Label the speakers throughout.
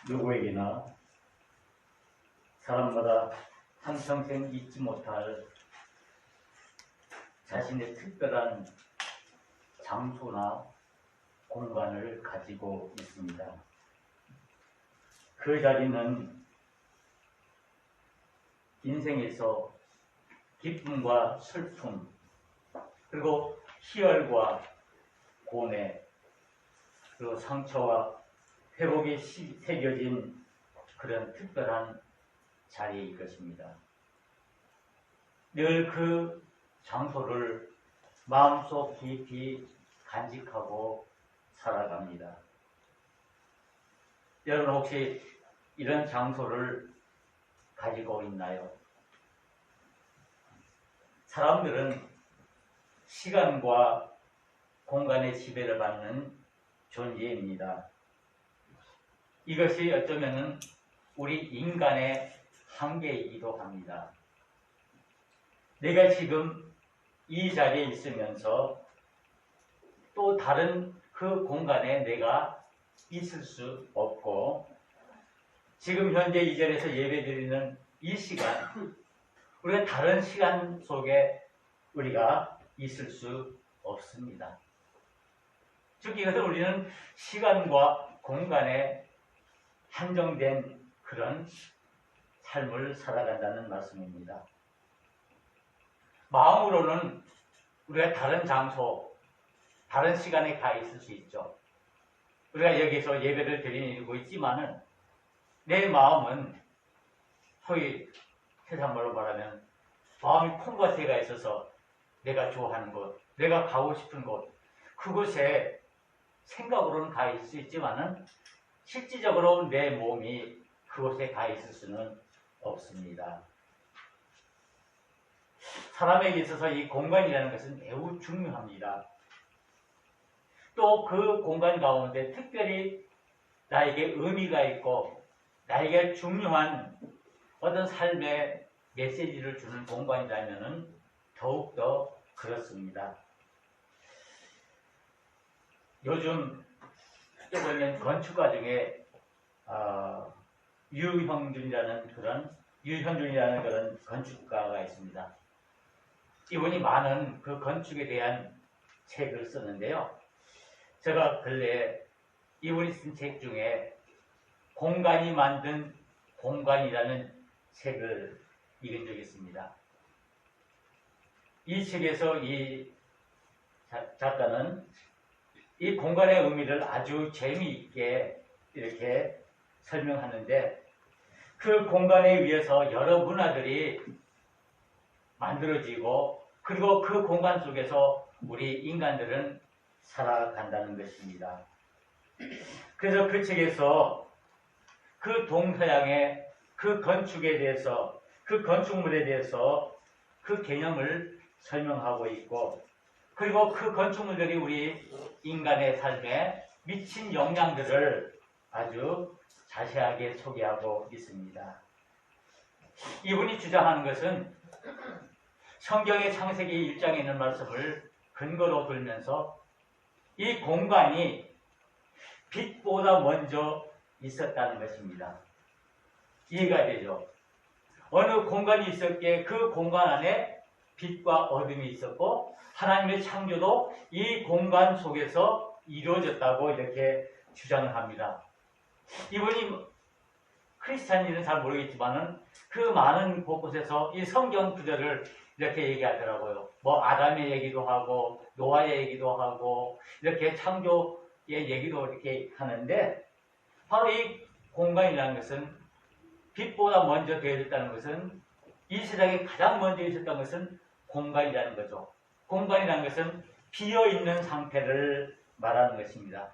Speaker 1: 누구에게나 사람마다 한평생 잊지 못할 자신의 특별한 장소나 공간을 가지고 있습니다. 그 자리는 인생에서 기쁨과 슬픔, 그리고 희열과 고뇌, 그리고 상처와 회복이 새겨진 그런 특별한 자리일 것입니다. 늘 그 장소를 마음속 깊이 간직하고 살아갑니다. 여러분 혹시 이런 장소를 가지고 있나요? 사람들은 시간과 공간의 지배를 받는 존재입니다. 이것이 어쩌면 우리 인간의 한계이기도 합니다. 내가 지금 이 자리에 있으면서 또 다른 그 공간에 내가 있을 수 없고, 지금 현재 이 자리에서 예배드리는 이 시간, 우리가 다른 시간 속에 우리가 있을 수 없습니다. 즉 이것은 우리는 시간과 공간에 한정된 그런 삶을 살아간다는 말씀입니다. 마음으로는 우리가 다른 장소, 다른 시간에 가 있을 수 있죠. 우리가 여기서 예배를 드리고 있지만은 내 마음은 소위 세상말로 말하면 마음이 콩과 새가 있어서 내가 좋아하는 곳, 내가 가고 싶은 곳, 그곳에 생각으로는 가 있을 수 있지만은 실질적으로 내 몸이 그곳에 가 있을 수는 없습니다. 사람에게 있어서 이 공간이라는 것은 매우 중요합니다. 또 그 공간 가운데 특별히 나에게 의미가 있고 나에게 중요한 어떤 삶의 메시지를 주는 공간이라면 더욱더 그렇습니다. 요즘 보면 건축가 중에 유현준이라는 그런 건축가가 있습니다. 이분이 많은 그 건축에 대한 책을 썼는데요. 제가 근래에 이분이 쓴 책 중에 공간이 만든 공간이라는 책을 읽은 적이 있습니다. 이 책에서 이 작가는 이 공간의 의미를 아주 재미있게 이렇게 설명하는데, 그 공간에 의해서 여러 문화들이 만들어지고 그리고 그 공간 속에서 우리 인간들은 살아간다는 것입니다. 그래서 그 책에서 그 동서양의 그 건축에 대해서, 그 건축물에 대해서 그 개념을 설명하고 있고, 그리고 그 건축물들이 우리 인간의 삶에 미친 영향들을 아주 자세하게 소개하고 있습니다. 이분이 주장하는 것은 성경의 창세기 1장에 있는 말씀을 근거로 들면서 이 공간이 빛보다 먼저 있었다는 것입니다. 이해가 되죠? 어느 공간이 있었기에 그 공간 안에 빛과 어둠이 있었고 하나님의 창조도 이 공간 속에서 이루어졌다고 이렇게 주장을 합니다. 이분이 크리스찬인은 잘 모르겠지만은 그 많은 곳곳에서 이 성경 구절을 이렇게 얘기하더라고요. 뭐 아담의 얘기도 하고 노아의 얘기도 하고 이렇게 창조의 얘기도 이렇게 하는데, 바로 이 공간이라는 것은 빛보다 먼저 되어졌다는 것은, 이 세상에 가장 먼저 있었던 것은 공간이라는 거죠. 공간이라는 것은 비어있는 상태를 말하는 것입니다.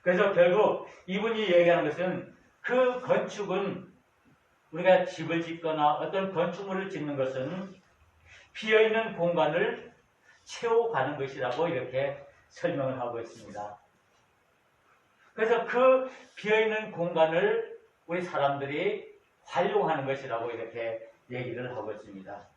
Speaker 1: 그래서 결국 이분이 얘기하는 것은 그 건축은, 우리가 집을 짓거나 어떤 건축물을 짓는 것은 비어있는 공간을 채워가는 것이라고 이렇게 설명을 하고 있습니다. 그래서 그 비어있는 공간을 우리 사람들이 활용하는 것이라고 이렇게 얘기를 하고 있습니다.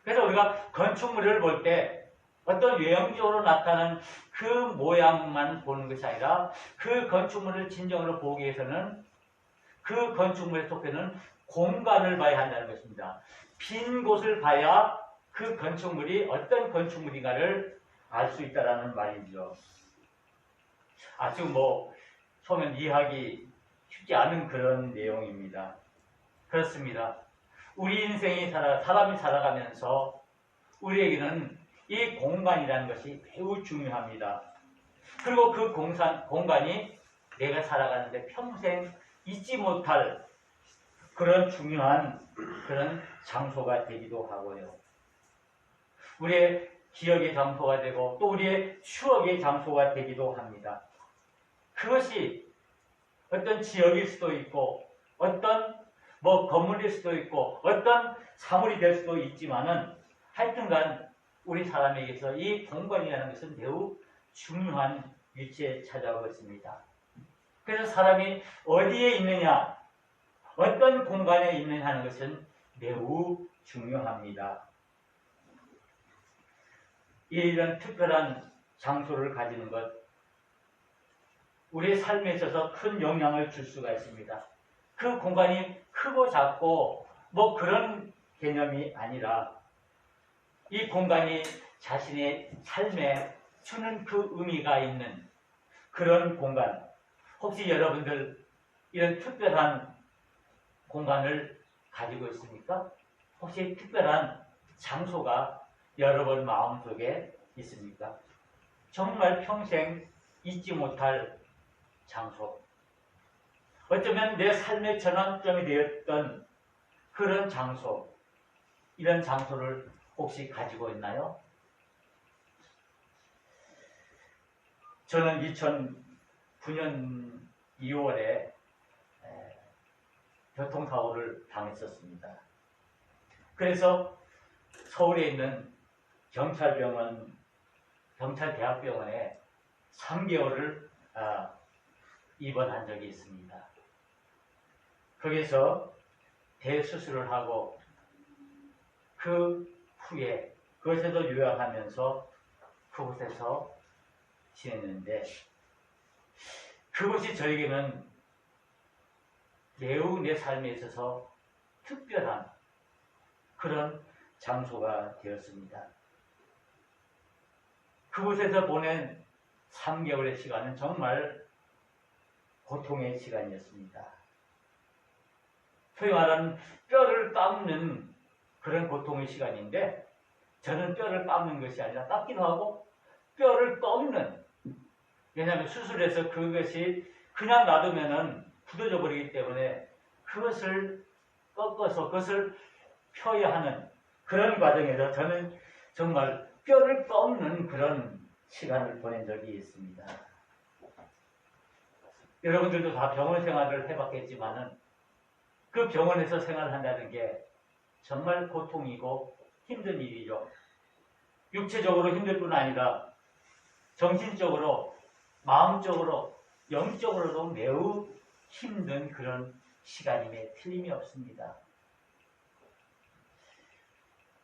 Speaker 1: 그래서 우리가 건축물을 볼 때 어떤 외형적으로 나타나는 그 모양만 보는 것이 아니라 그 건축물을 진정으로 보기 위해서는 그 건축물에 속해는 공간을 봐야 한다는 것입니다. 빈 곳을 봐야 그 건축물이 어떤 건축물인가를 알 수 있다는 말이죠. 아주 처음엔 이해하기 쉽지 않은 그런 내용입니다. 그렇습니다. 우리 인생이 사람이 살아가면서 우리에게는 이 공간이라는 것이 매우 중요합니다. 그리고 그 공간이 내가 살아가는데 평생 잊지 못할 그런 중요한 그런 장소가 되기도 하고요. 우리의 기억의 장소가 되고 또 우리의 추억의 장소가 되기도 합니다. 그것이 어떤 지역일 수도 있고 어떤 건물일 수도 있고 어떤 사물이 될 수도 있지만은 하여튼간 우리 사람에게서 이 공간이라는 것은 매우 중요한 위치에 찾아오고 있습니다. 그래서 사람이 어디에 있느냐, 어떤 공간에 있느냐 하는 것은 매우 중요합니다. 이런 특별한 장소를 가지는 것, 우리의 삶에 있어서 큰 영향을 줄 수가 있습니다. 그 공간이 크고 작고 그런 개념이 아니라 이 공간이 자신의 삶에 주는 그 의미가 있는 그런 공간. 혹시 여러분들 이런 특별한 공간을 가지고 있습니까? 혹시 특별한 장소가 여러분 마음속에 있습니까? 정말 평생 잊지 못할 장소. 어쩌면 내 삶의 전환점이 되었던 그런 장소, 이런 장소를 혹시 가지고 있나요? 저는 2009년 2월에 교통사고를 당했었습니다. 그래서 서울에 있는 경찰대학병원에 3개월을 입원한 적이 있습니다. 거기서 대수술을 하고 그 후에 그것에도 요양하면서 그곳에서 지냈는데 그것이 저에게는 매우 내 삶에 있어서 특별한 그런 장소가 되었습니다. 그곳에서 보낸 3개월의 시간은 정말 고통의 시간이었습니다. 소위 말하는 뼈를 깎는 그런 고통의 시간인데 저는 뼈를 깎는 것이 아니라 깎기도 하고 뼈를 꺾는, 왜냐하면 수술해서 그것이 그냥 놔두면은 굳어져 버리기 때문에 그것을 꺾어서 그것을 펴야 하는 그런 과정에서 저는 정말 뼈를 꺾는 그런 시간을 보낸 적이 있습니다. 여러분들도 다 병원 생활을 해봤겠지만은 그 병원에서 생활한다는 게 정말 고통이고 힘든 일이죠. 육체적으로 힘들 뿐 아니라 정신적으로, 마음적으로, 영적으로도 매우 힘든 그런 시간임에 틀림이 없습니다.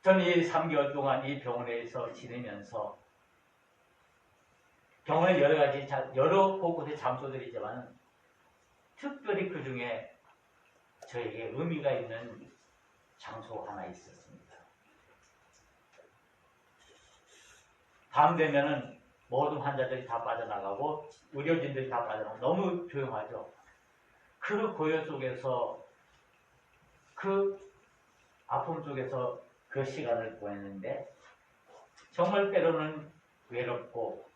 Speaker 1: 저는 이 3개월 동안 이 병원에서 지내면서 병원에 여러 곳곳의 장소들이 있지만 특별히 그 중에 저에게 의미가 있는 장소 하나 있었습니다. 밤 되면은 모든 환자들이 다 빠져나가고 의료진들이 다 빠져나가고 너무 조용하죠. 그 고요 속에서 그 아픔 속에서 그 시간을 보냈는데 정말 때로는 외롭고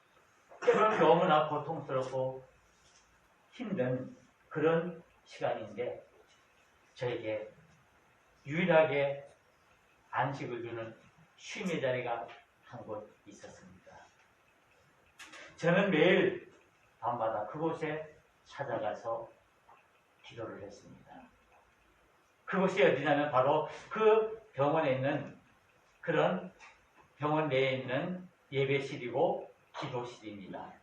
Speaker 1: 때로는 너무나 고통스럽고 힘든 그런 시간인데 저에게 유일하게 안식을 주는 쉼의 자리가 한 곳 있었습니다. 저는 매일 밤마다 그곳에 찾아가서 기도를 했습니다. 그곳이 어디냐면 바로 그 병원에 있는 그런 병원 내에 있는 예배실이고 기도실입니다.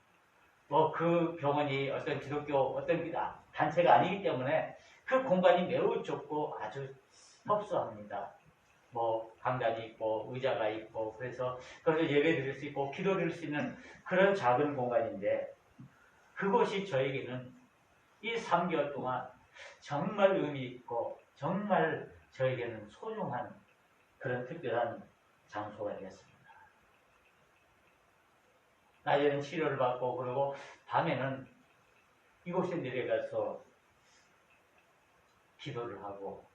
Speaker 1: 그 병원이 어떤 기독교 어떤 단체가 아니기 때문에 그 공간이 매우 좁고 아주 협소합니다. 강단이 있고 의자가 있고 그래서 거기서 예배 드릴 수 있고 기도 드릴 수 있는 그런 작은 공간인데 그곳이 저에게는 이 3개월 동안 정말 의미 있고 정말 저에게는 소중한 그런 특별한 장소가 되었습니다. 낮에는 치료를 받고 그리고 밤에는 이곳에 내려가서 기도를 하고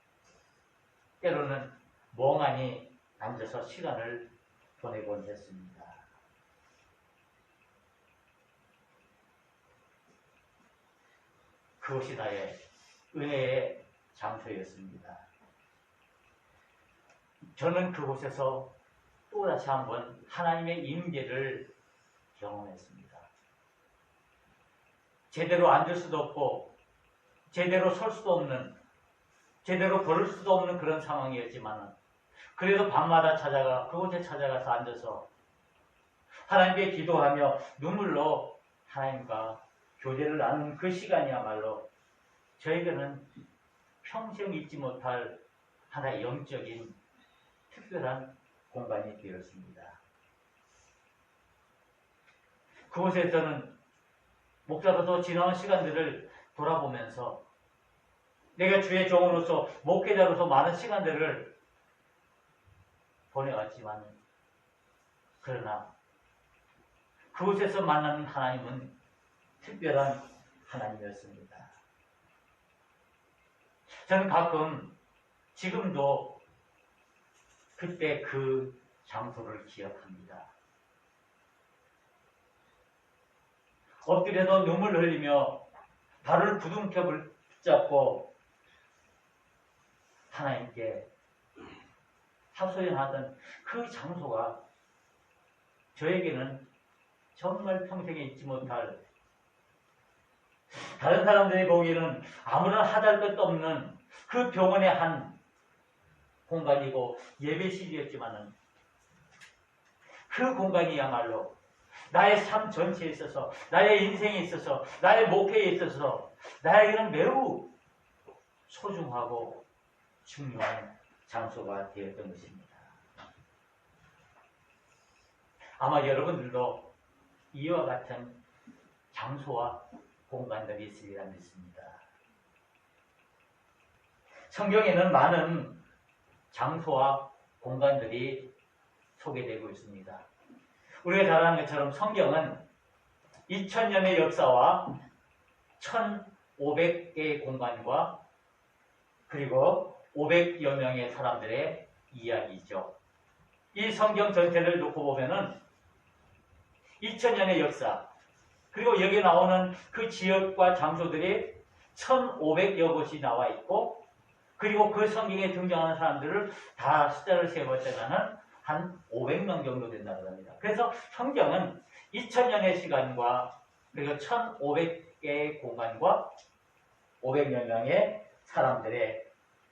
Speaker 1: 때로는 멍하니 앉아서 시간을 보내곤 했습니다. 그것이 나의 은혜의 장소였습니다. 저는 그곳에서 또다시 한번 하나님의 임재를 경험했습니다. 제대로 앉을 수도 없고 제대로 설 수도 없는, 제대로 걸을 수도 없는 그런 상황이었지만 그래도 밤마다 그곳에 찾아가서 앉아서 하나님께 기도하며 눈물로 하나님과 교제를 나누는 그 시간이야말로 저에게는 평생 잊지 못할 하나의 영적인 특별한 공간이 되었습니다. 그곳에서는 목사로서 지나온 시간들을 돌아보면서 내가 주의 종으로서 목회자로서 많은 시간들을 보내왔지만 그러나 그곳에서 만나는 하나님은 특별한 하나님이었습니다. 저는 가끔 지금도 그때 그 장소를 기억합니다. 엎드려서 눈물을 흘리며 발을 부둥켜 붙잡고 하나님께 하소연하던 그 장소가 저에게는 정말 평생에 잊지 못할, 다른 사람들이 보기에는 아무런 하달 것도 없는 그 병원의 한 공간이고 예배실이었지만은 그 공간이야말로 나의 삶 전체에 있어서, 나의 인생에 있어서, 나의 목회에 있어서 나에게는 매우 소중하고 중요한 장소가 되었던 것입니다. 아마 여러분들도 이와 같은 장소와 공간들이 있으리라 믿습니다. 성경에는 많은 장소와 공간들이 소개되고 있습니다. 우리가 잘 아는 것처럼 성경은 2000년의 역사와 1500개의 공간과 그리고 500여 명의 사람들의 이야기죠. 이 성경 전체를 놓고 보면은 2000년의 역사, 그리고 여기 나오는 그 지역과 장소들이 1500여 곳이 나와 있고, 그리고 그 성경에 등장하는 사람들을 다 숫자를 세볼 때는 한 500명 정도 된다고 합니다. 그래서 성경은 2000년의 시간과 그리고 1500개의 공간과 500여 명의 사람들의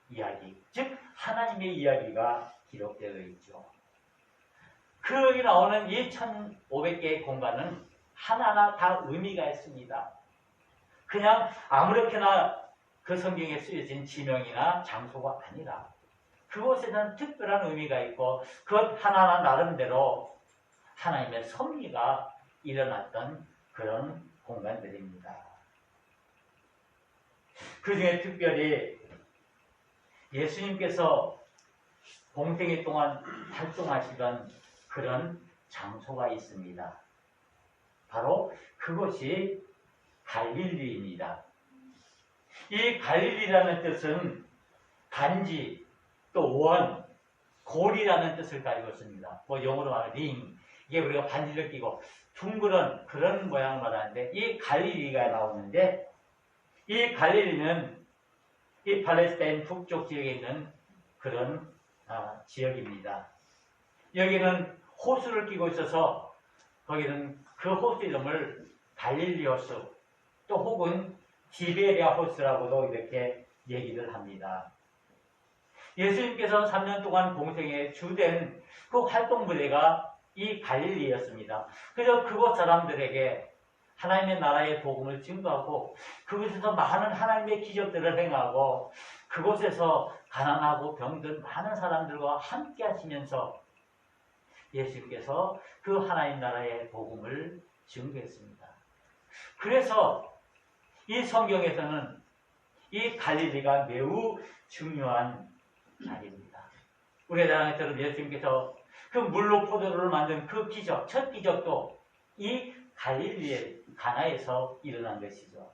Speaker 1: 이야기, 즉 하나님의 이야기가 기록되어 있죠. 그 여기 나오는 이 1500개의 공간은 하나하나 다 의미가 있습니다. 그냥 아무렇게나 그 성경에 쓰여진 지명이나 장소가 아니라 그곳에는 특별한 의미가 있고 그것 하나하나 나름대로 하나님의 섭리가 일어났던 그런 공간들입니다. 그 중에 특별히 예수님께서 공생애 동안 활동하시던 그런 장소가 있습니다. 바로 그것이 갈릴리입니다. 이 갈릴리라는 뜻은 단지, 또 원, 골이라는 뜻을 가지고 있습니다. 뭐 영어로 말하면 링, 이게 우리가 반지를 끼고 둥그런 그런 모양을 말하는데 이 갈릴리가 나오는데, 이 갈릴리는 이 팔레스타인 북쪽 지역에 있는 그런 지역입니다. 여기는 호수를 끼고 있어서 거기는 그 호수 이름을 갈릴리 호수, 또 혹은 디베리아 호수라고도 이렇게 얘기를 합니다. 예수님께서 3년 동안 공생의 주된 그 활동 부대가 이 갈릴리였습니다. 그래서 그곳 사람들에게 하나님의 나라의 복음을 증거하고 그곳에서 많은 하나님의 기적들을 행하고 그곳에서 가난하고 병든 많은 사람들과 함께 하시면서 예수님께서 그 하나님 나라의 복음을 증거했습니다. 그래서 이 성경에서는 이 갈릴리가 매우 중요한 자리입니다. 우리가 잘 아는 것처럼 예수님께서 그 물로 포도주를 만든 그 기적, 첫 기적도 이 갈릴리의 가나에서 일어난 것이죠.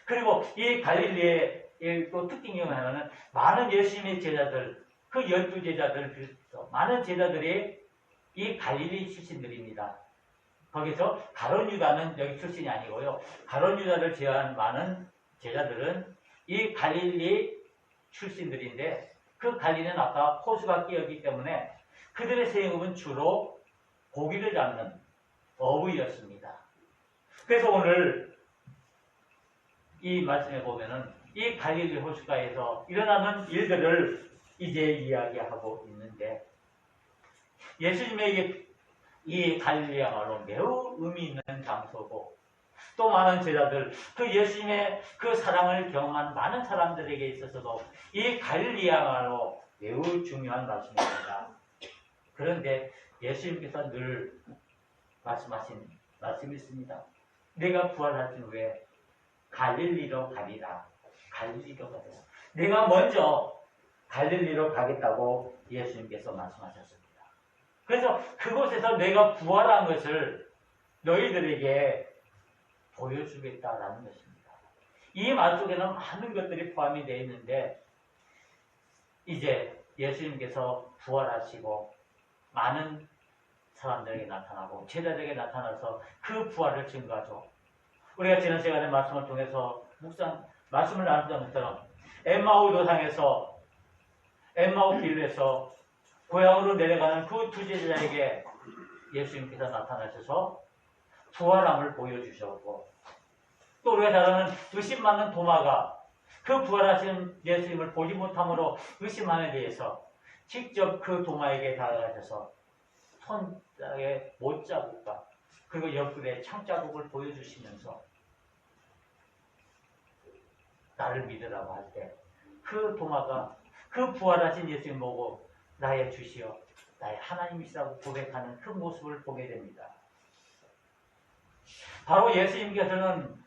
Speaker 1: 그리고 이 갈릴리의 또 특징 중 하나는 많은 예수님의 제자들, 그 12제자들을 비롯해서 많은 제자들이 이 갈릴리 출신들입니다. 거기서 가룟 유다는 여기 출신이 아니고요. 가룟 유다를 제외한 많은 제자들은 이 갈릴리 출신들인데 그 갈릴리는 아까 호수가 끼었기 때문에 그들의 생업은 주로 고기를 잡는 어부였습니다. 그래서 오늘 이 말씀에 보면은 이 갈릴리 호수가에서 일어나는 일들을 이제 이야기하고 있는데 예수님에게 이 갈릴리야말로 매우 의미 있는 장소고 또 많은 제자들, 그 예수님의 그 사랑을 경험한 많은 사람들에게 있어서도 이 갈릴리야말로 매우 중요한 말씀입니다. 그런데 예수님께서 늘 말씀하신 말씀이 있습니다. 내가 부활하신 후에 갈릴리로 가리라. 갈릴리로 가리라. 내가 먼저 갈릴리로 가겠다고 예수님께서 말씀하셨습니다. 그래서 그곳에서 내가 부활한 것을 너희들에게 보여주겠다라는 것입니다. 이 말 속에는 많은 것들이 포함이 되어 있는데 이제 예수님께서 부활하시고 많은 사람들에게 나타나고 제자들에게 나타나서 그 부활을 증거하죠. 우리가 지난 시간에 말씀을 통해서 말씀을 나눴던 것처럼 엠마오 도상에서 엠마오 길에서 고향으로 내려가는 그 두 제자에게 예수님께서 나타나셔서 부활함을 보여주셨고 또 우리가 잘 아는 의심 많은 도마가 그 부활하신 예수님을 보지 못함으로 의심함에 대해서 직접 그 도마에게 다가가셔서 손에 못자국과 그리고 옆구리에 창자국을 보여주시면서 나를 믿으라고 할 때 그 도마가 그 부활하신 예수님 보고 나의 주시여 나의 하나님이시라고 고백하는 그 모습을 보게 됩니다. 바로 예수님께서는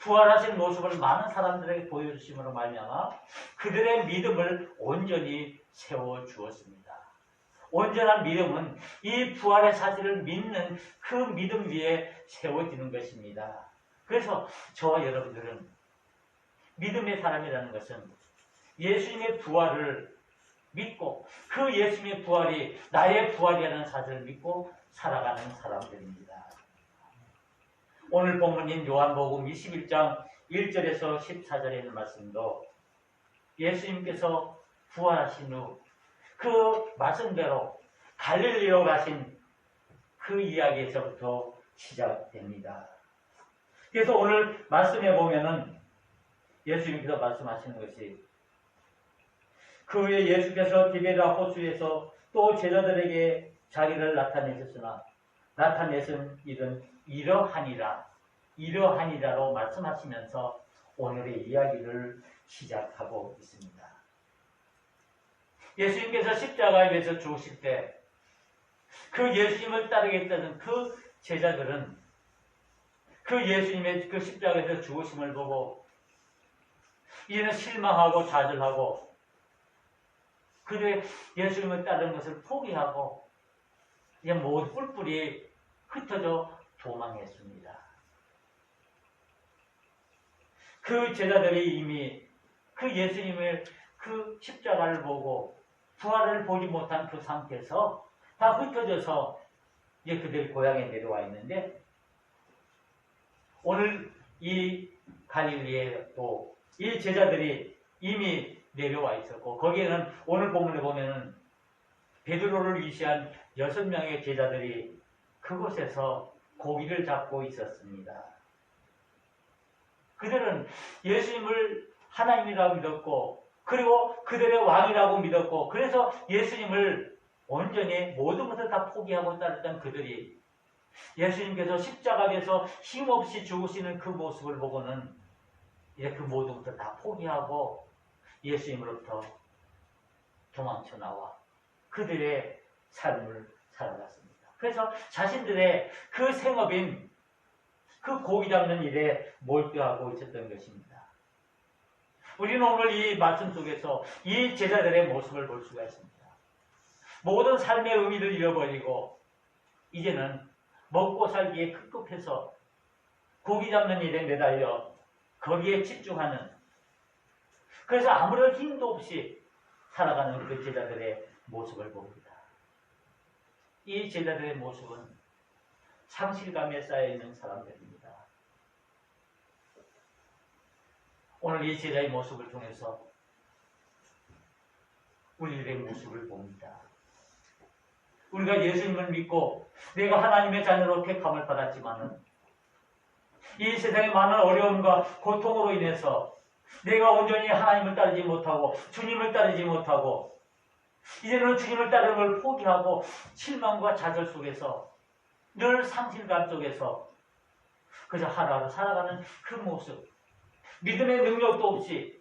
Speaker 1: 부활하신 모습을 많은 사람들에게 보여주심으로 말미암아 그들의 믿음을 온전히 세워주었습니다. 온전한 믿음은 이 부활의 사실을 믿는 그 믿음 위에 세워지는 것입니다. 그래서 저와 여러분들은 믿음의 사람이라는 것은 예수님의 부활을 믿고 그 예수님의 부활이 나의 부활이라는 사실을 믿고 살아가는 사람들입니다. 오늘 본문인 요한복음 21장 1절에서 14절에 있는 말씀도 예수님께서 부활하신 후 그 말씀대로 갈릴리로 가신 그 이야기에서부터 시작됩니다. 그래서 오늘 말씀에 보면은 예수님께서 말씀하시는 것이 그 후에 예수께서 디베라 호수에서 또 제자들에게 자기를 나타내셨으나 나타내신 일은 이러하니라로 말씀하시면서 오늘의 이야기를 시작하고 있습니다. 예수님께서 십자가에 매서 죽으실 때 그 예수님을 따르겠다는 그 제자들은 그 예수님의 그 십자가에서 죽으심을 보고 이제는 실망하고 좌절하고 그들의 예수님을 따르는 것을 포기하고 이제 모두 뿔뿔이 흩어져 도망했습니다. 그 제자들이 이미 그 예수님의 그 십자가를 보고 부활을 보지 못한 그 상태에서 다 흩어져서 이제 그들이 고향에 내려와 있는데 오늘 이 갈릴리에 또 이 제자들이 이미 내려와 있었고 거기에는 오늘 본문에 보면은 베드로를 위시한 6명의 제자들이 그곳에서 고기를 잡고 있었습니다. 그들은 예수님을 하나님이라고 믿었고 그리고 그들의 왕이라고 믿었고 그래서 예수님을 온전히 모든 것을 다 포기하고 따르던 그들이 예수님께서 십자가에서 힘없이 죽으시는 그 모습을 보고는 이제 그 모든 것을 다 포기하고 예수님으로부터 도망쳐 나와 그들의 삶을 살아갔습니다. 그래서 자신들의 그 생업인 그 고기 잡는 일에 몰두하고 있었던 것입니다. 우리는 오늘 이 말씀 속에서 이 제자들의 모습을 볼 수가 있습니다. 모든 삶의 의미를 잃어버리고 이제는 먹고 살기에 급급해서 고기 잡는 일에 매달려 거기에 집중하는, 그래서 아무런 힘도 없이 살아가는 그 제자들의 모습을 봅니다. 이 제자들의 모습은 상실감에 쌓여있는 사람들입니다. 오늘 이 제자의 모습을 통해서 우리들의 모습을 봅니다. 우리가 예수님을 믿고 내가 하나님의 자녀로 택함을 받았지만은 이 세상의 많은 어려움과 고통으로 인해서 내가 온전히 하나님을 따르지 못하고 주님을 따르지 못하고 이제는 주님을 따르는 걸 포기하고 실망과 좌절 속에서 늘 상실감 속에서 그저 하루하루 살아가는 그 모습, 믿음의 능력도 없이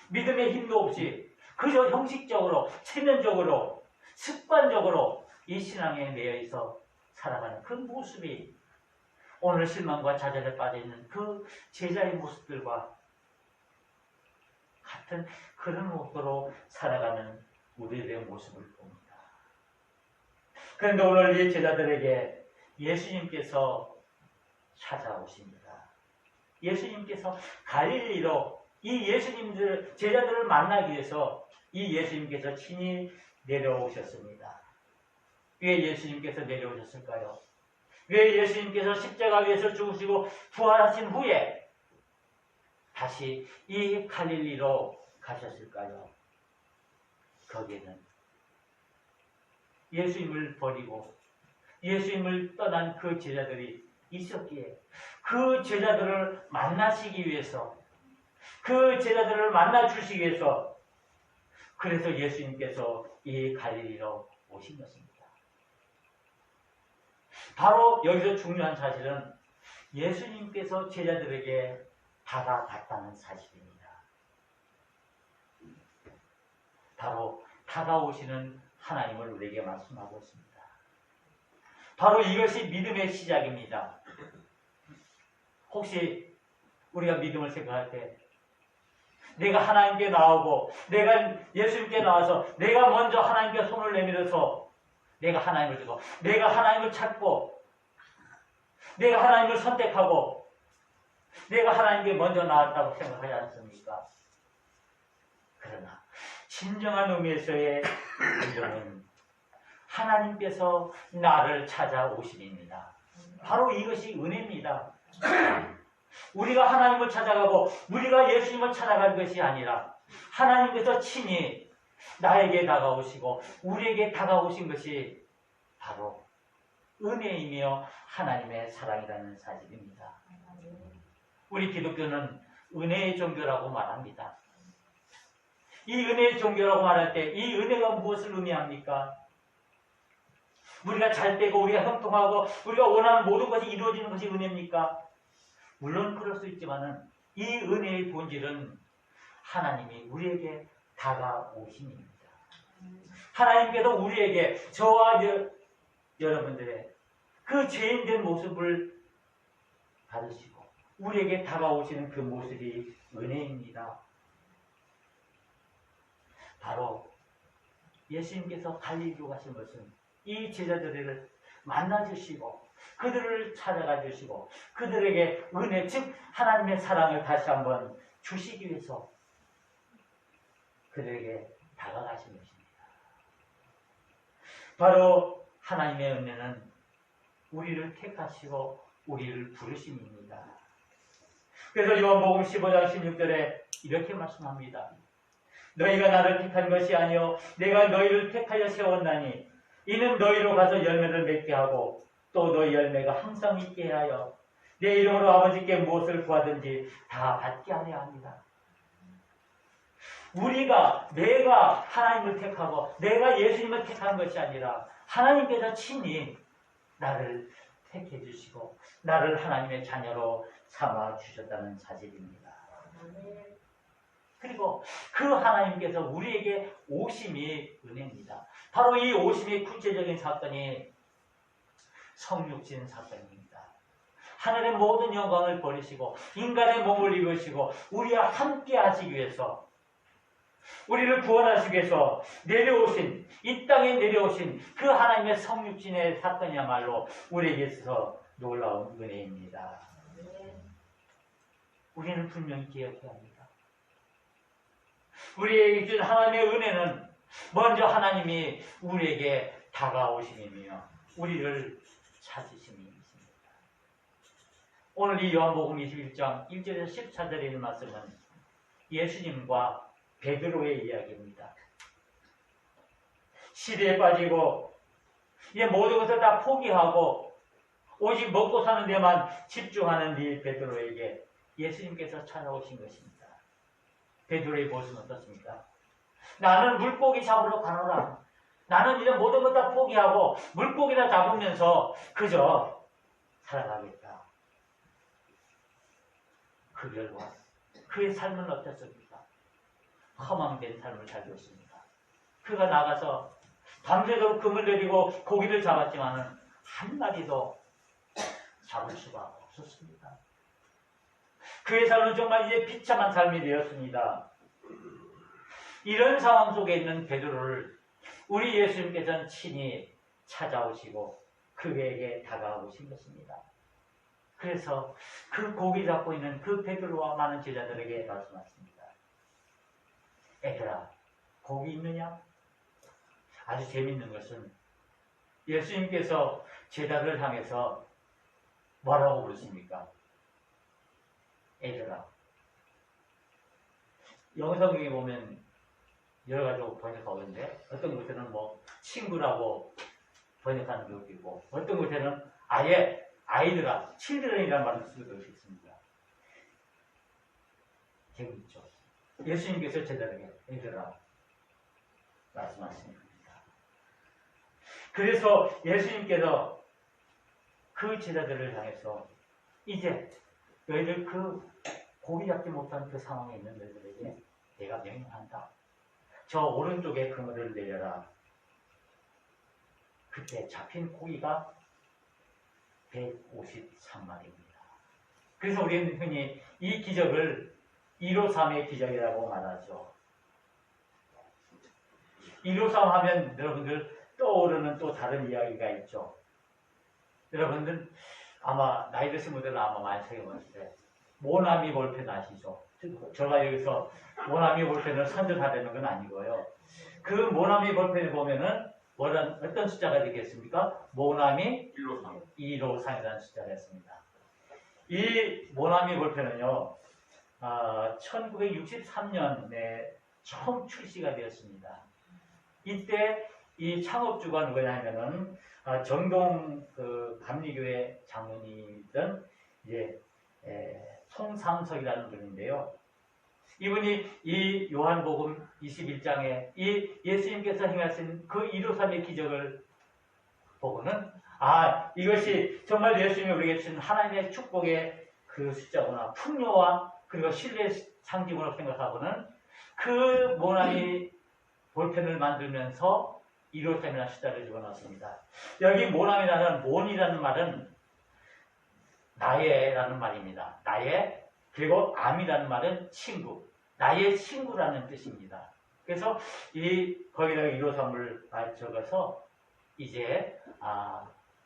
Speaker 1: 믿음의 힘도 없이 그저 형식적으로 체면적으로 습관적으로 이 신앙에 매여 있어 살아가는 그 모습이 오늘 실망과 좌절에 빠져있는 그 제자의 모습들과 같은 그런 모습으로 살아가는 우리들의 모습을 봅니다. 그런데 오늘 이 제자들에게 예수님께서 찾아오십니다. 예수님께서 갈릴리로 이 예수님들 제자들을 만나기 위해서 이 예수님께서 친히 내려오셨습니다. 왜 예수님께서 내려오셨을까요? 왜 예수님께서 십자가 위에서 죽으시고 부활하신 후에 다시 이 갈릴리로 가셨을까요? 거기에는 예수님을 버리고 예수님을 떠난 그 제자들이 있었기에 그 제자들을 만나시기 위해서 그 제자들을 만나 주시기 위해서 그래서 예수님께서 이 갈릴리로 오신 것입니다. 바로 여기서 중요한 사실은 예수님께서 제자들에게 다가갔다는 사실입니다. 바로 다가오시는 하나님을 우리에게 말씀하고 있습니다. 바로 이것이 믿음의 시작입니다. 혹시 우리가 믿음을 생각할 때 내가 하나님께 나오고 내가 예수님께 나와서 내가 먼저 하나님께 손을 내밀어서 내가 하나님을 주고 내가 하나님을 찾고 내가 하나님을 선택하고 내가 하나님께 먼저 나왔다고 생각하지 않습니까? 그러나 진정한 의미에서의 믿음은 하나님께서 나를 찾아오심입니다. 바로 이것이 은혜입니다. 우리가 하나님을 찾아가고 우리가 예수님을 찾아가는 것이 아니라 하나님께서 친히 나에게 다가오시고 우리에게 다가오신 것이 바로 은혜이며 하나님의 사랑이라는 사실입니다. 우리 기독교는 은혜의 종교라고 말합니다. 이 은혜의 종교라고 말할 때 이 은혜가 무엇을 의미합니까? 우리가 잘 되고 우리가 형통하고 우리가 원하는 모든 것이 이루어지는 것이 은혜입니까? 물론 그럴 수 있지만은 이 은혜의 본질은 하나님이 우리에게 다가오심입니다. 하나님께서 우리에게 저와 여러분들의 그 죄인된 모습을 받으시고 우리에게 다가오시는 그 모습이 은혜입니다. 바로 예수님께서 갈릴리로 가신 것은 이 제자들을 만나주시고 그들을 찾아가 주시고 그들에게 은혜, 즉 하나님의 사랑을 다시 한번 주시기 위해서 그들에게 다가가신 것입니다. 바로 하나님의 은혜는 우리를 택하시고 우리를 부르심입니다. 그래서 요한복음 15장 16절에 이렇게 말씀합니다. 너희가 나를 택한 것이 아니요 내가 너희를 택하여 세웠나니 이는 너희로 가서 열매를 맺게 하고 또 너희 열매가 항상 있게 하여 내 이름으로 아버지께 무엇을 구하든지 다 받게 하려 합니다. 내가 하나님을 택하고 내가 예수님을 택한 것이 아니라 하나님께서 친히 나를 택해 주시고 나를 하나님의 자녀로 삼아 주셨다는 사실입니다. 그리고 그 하나님께서 우리에게 오심이 은혜입니다. 바로 이 오심의 구체적인 사건이 성육신 사건입니다. 하늘의 모든 영광을 버리시고 인간의 몸을 입으시고 우리와 함께 하시기 위해서, 우리를 구원하시기 위해서 내려오신, 이 땅에 내려오신 그 하나님의 성육신의 사건이야말로 우리에게 있어서 놀라운 은혜입니다. 우리는 분명히 기억해야 합니다. 우리에게 준 하나님의 은혜는 먼저 하나님이 우리에게 다가오심이며 우리를 찾으심입니다. 오늘 이 요한복음 21장 1절에서 14절에 있는 말씀은 예수님과 베드로의 이야기입니다. 시대에 빠지고 이제 모든 것을 다 포기하고 오직 먹고 사는 데만 집중하는 이 베드로에게 예수님께서 찾아오신 것입니다. 베드로의 모습은 어떻습니까? 나는 물고기 잡으러 가노라. 나는 이제 모든 것 다 포기하고 물고기나 잡으면서 그저 살아가겠다. 그 결과 그의 삶은 어땠습니까? 허망된 삶을 살고 있습니다. 그가 나가서 밤새도록 금을 내리고 고기를 잡았지만 한 마리도 잡을 수가 없었습니다. 그의 삶은 정말 이제 비참한 삶이 되었습니다. 이런 상황 속에 있는 베드로를 우리 예수님께서는 친히 찾아오시고 그에게 다가오신 것입니다. 그래서 그 고기 잡고 있는 그 베드로와 많은 제자들에게 말씀하십니다. 애들아, 고기 있느냐? 아주 재밌는 것은 예수님께서 제자들을 향해서 뭐라고 부르십니까? 애들아. 영성경에 보면 여러 가지 번역하는데 어떤 곳에는 뭐 친구라고 번역하는 것도 있고 어떤 곳에는 아예 아이들아, children이라는 말을 쓰기도 있습니다. 재밌죠? 예수님께서 제자들에게 애들아 말씀하십니다. 그래서 예수님께서 그 제자들을 향해서 이제 너희들 그 고기 잡지 못한 그 상황에 있는 너희들에게 내가 명령한다. 저 오른쪽에 그물을 내려라. 그때 잡힌 고기가 153마리입니다. 그래서 우리는 흔히 이 기적을 153의 기적이라고 말하죠. 153 하면 여러분들 떠오르는 또 다른 이야기가 있죠. 여러분들 아마 나이 드신 분들은 아마 많이 생각했을 때 모나미 볼펜 아시죠? 제가 여기서 모나미 볼펜을 선전하려는 건 아니고요. 그 모나미 볼펜을 보면은 어떤 숫자가 되겠습니까? 모나미 153이라는 숫자가 있습니다. 이 모나미 볼펜은요, 1963년에 처음 출시가 되었습니다. 이때 이 창업주가 누구냐면은 정동 그 감리교회 장로님이던 이제 송삼석이라는 분인데요. 이분이 이 요한복음 21장에 이 예수님께서 행하신 그 153의 기적을 보고는 이것이 정말 예수님이 우리에게 주신 하나님의 축복의 그 숫자구나. 풍요와 그리고 신뢰의 상징으로 생각하고는 그 모나미 볼펜을 만들면서 153이라는 숫자를 집어넣었습니다. 여기 모남이라는 말은 나의라는 말입니다. 나의, 그리고 암이라는 말은 친구, 나의 친구라는 뜻입니다. 그래서 거기다가 153을 적어서 이제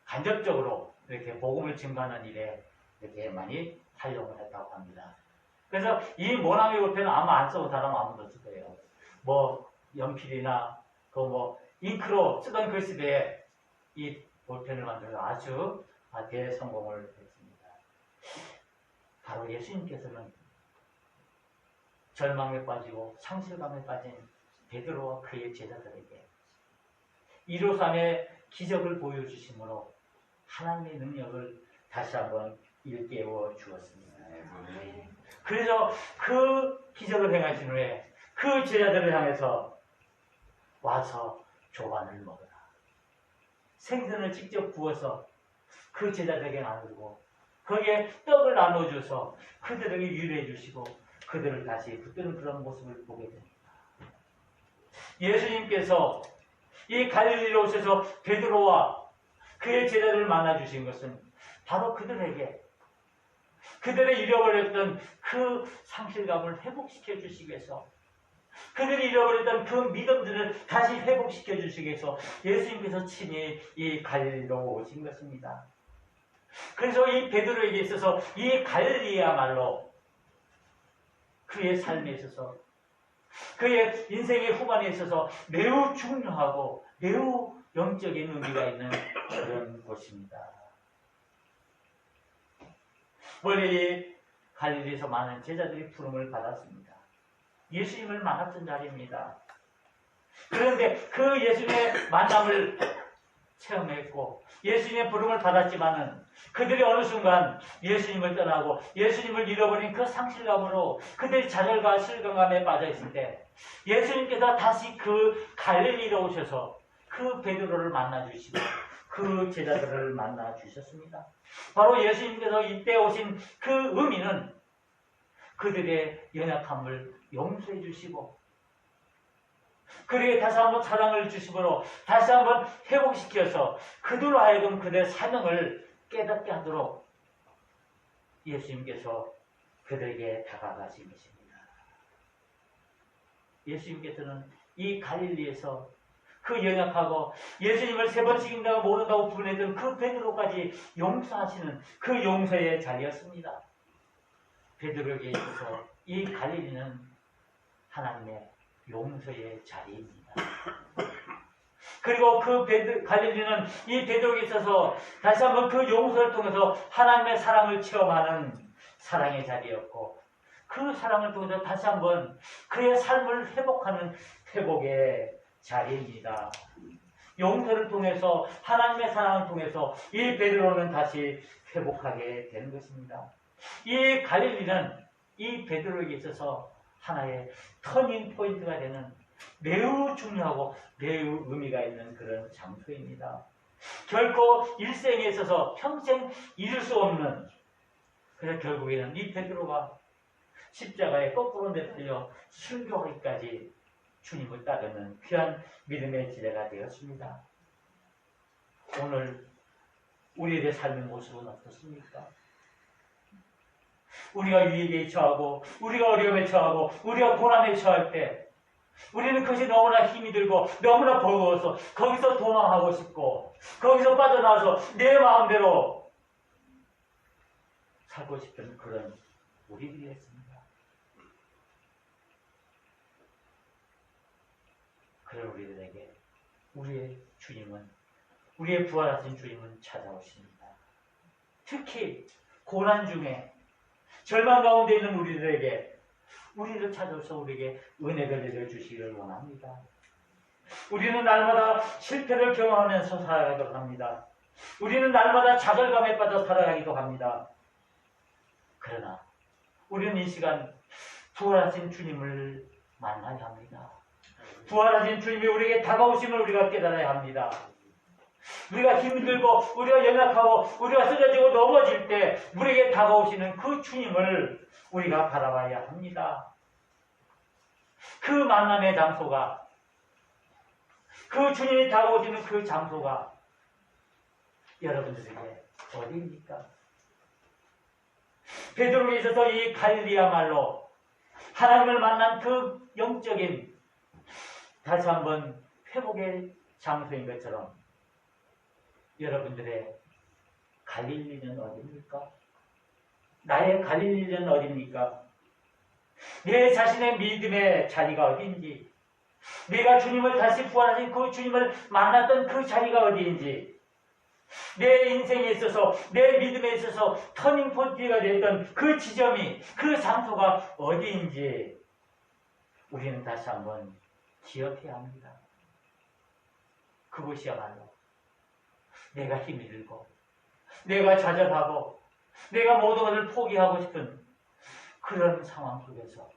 Speaker 1: 간접적으로 이렇게 복음을 증거하는 일에 이렇게 많이 활용을 했다고 합니다. 그래서 이 모나미 볼펜은 아마 안 써본 사람 아무도 없을 거예요. 뭐 연필이나 잉크로 쓰던 글씨대에 이 볼펜을 만들어서 아주 대성공을 했습니다. 바로 예수님께서는 절망에 빠지고 상실감에 빠진 베드로와 그의 제자들에게 153의 기적을 보여주심으로 하나님의 능력을 다시 한번 일깨워 주었습니다. 그래서 그 기적을 행하신 후에 그 제자들을 향해서 와서 조반을 먹어라. 생선을 직접 구워서 그 제자들에게 나누고 거기에 떡을 나눠줘서 그들에게 유래해 주시고 그들을 다시 붙드는 그런 모습을 보게 됩니다. 예수님께서 이 갈릴리로 오셔서 베드로와 그의 제자들을 만나주신 것은 바로 그들에게 그들의 잃어버렸던 그 상실감을 회복시켜 주시기 위해서, 그들이 잃어버렸던 그 믿음들을 다시 회복시켜 주시기 위해서 예수님께서 친히 이 갈릴리로 오신 것입니다. 그래서 이 베드로에게 있어서 이 갈릴리야말로 그의 삶에 있어서, 그의 인생의 후반에 있어서 매우 중요하고 매우 영적인 의미가 있는 그런 곳입니다. 원래 이 갈릴리에서 많은 제자들이 부름을 받았습니다. 예수님을 만났던 자리입니다. 그런데 그 예수님의 만남을 체험했고 예수님의 부름을 받았지만은 그들이 어느 순간 예수님을 떠나고 예수님을 잃어버린 그 상실감으로 그들이 좌절과 실감감에 빠져 있을 때 예수님께서 다시 그 갈릴리로 오셔서 그 베드로를 만나 주시고 그 제자들을 만나 주셨습니다. 바로 예수님께서 이때 오신 그 의미는 그들의 연약함을 용서해 주시고 그들에게 다시 한번 사랑을 주심으로 다시 한번 회복시켜서 그들로 하여금 그들의 사명을 깨닫게 하도록 예수님께서 그들에게 다가가신 것입니다. 예수님께서는 이 갈릴리에서 그 연약하고 예수님을 3번 죽인다고 모른다고 불렀던 그 베드로까지 용서하시는 그 용서의 자리였습니다. 베드로에게 있어서 이 갈릴리는 하나님의 용서의 자리입니다. 그리고 그 갈릴리는 이 베드로에게 있어서 다시 한번 그 용서를 통해서 하나님의 사랑을 체험하는 사랑의 자리였고 그 사랑을 통해서 다시 한번 그의 삶을 회복하는 회복의 자리입니다. 용서를 통해서 하나님의 사랑을 통해서 이 베드로는 다시 회복하게 되는 것입니다. 이 갈릴리는 이 베드로에게 있어서 하나의 터닝 포인트가 되는 매우 중요하고 매우 의미가 있는 그런 장소입니다. 결코 일생에 있어서 평생 잊을 수 없는, 그래서 결국에는 이 베드로가 십자가에 거꾸로 내달려 순교하기까지 주님을 따르는 귀한 믿음의 지대가 되었습니다. 오늘 우리의 삶의 모습은 어떻습니까? 우리가 위기에 처하고 우리가 어려움에 처하고 우리가 고난에 처할 때 우리는 그것이 너무나 힘이 들고 너무나 버거워서 거기서 도망하고 싶고 거기서 빠져나와서 내 마음대로 살고 싶은 그런 우리들이었습니다. 그런 우리들에게 우리의 주님은, 우리의 부활하신 주님은 찾아오십니다. 특히 고난 중에 절망 가운데 있는 우리들에게, 우리를 찾아서 우리에게 은혜를 내려주시기를 원합니다. 우리는 날마다 실패를 경험하면서 살아가기도 합니다. 우리는 날마다 좌절감에 빠져 살아가기도 합니다. 그러나 우리는 이 시간 부활하신 주님을 만나야 합니다. 부활하신 주님이 우리에게 다가오심을 우리가 깨달아야 합니다. 우리가 힘들고 우리가 연약하고 우리가 쓰러지고 넘어질 때 우리에게 다가오시는 그 주님을 우리가 바라봐야 합니다. 그 만남의 장소가, 그 주님이 다가오시는 그 장소가 여러분들에게 어디입니까? 베드로에게 있어서 이 갈릴리야말로 하나님을 만난 그 영적인 다시 한번 회복의 장소인 것처럼 여러분들의 갈릴리는 어디입니까? 나의 갈릴리는 어디입니까? 내 자신의 믿음의 자리가 어디인지, 내가 주님을 다시 부활하신 그 주님을 만났던 그 자리가 어디인지, 내 인생에 있어서, 내 믿음에 있어서 터닝 포인트가 됐던 그 지점이, 그 장소가 어디인지 우리는 다시 한번 기억해야 합니다. 그곳이야말로 내가 힘이 들고 내가 좌절하고 내가 모든 것을 포기하고 싶은 그런 상황 속에서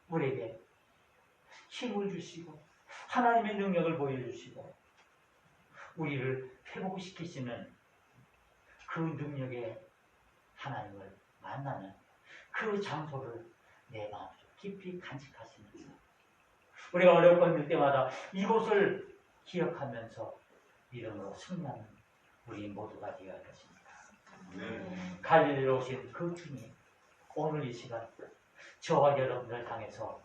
Speaker 1: 우리에게 힘을 주시고 하나님의 능력을 보여주시고 우리를 회복시키시는 그 능력의 하나님을 만나는 그 장소를 내 마음속에 깊이 간직하시면서 우리가 어려울 것 있을 때마다 이곳을 기억하면서 믿음으로 승리하는 우리 모두가 되어야 할 것입니다. 갈릴리로 오신 그 킹이 오늘 이 시간 저와 여러분들 향해서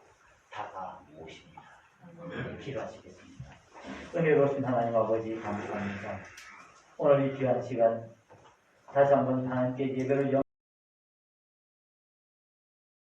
Speaker 1: 다가오십니다. 기도하시겠습니다. 은혜로우신 하나님 아버지 감사합니다. 오늘 이 귀한 시간 다시 한번 하나님께 예배를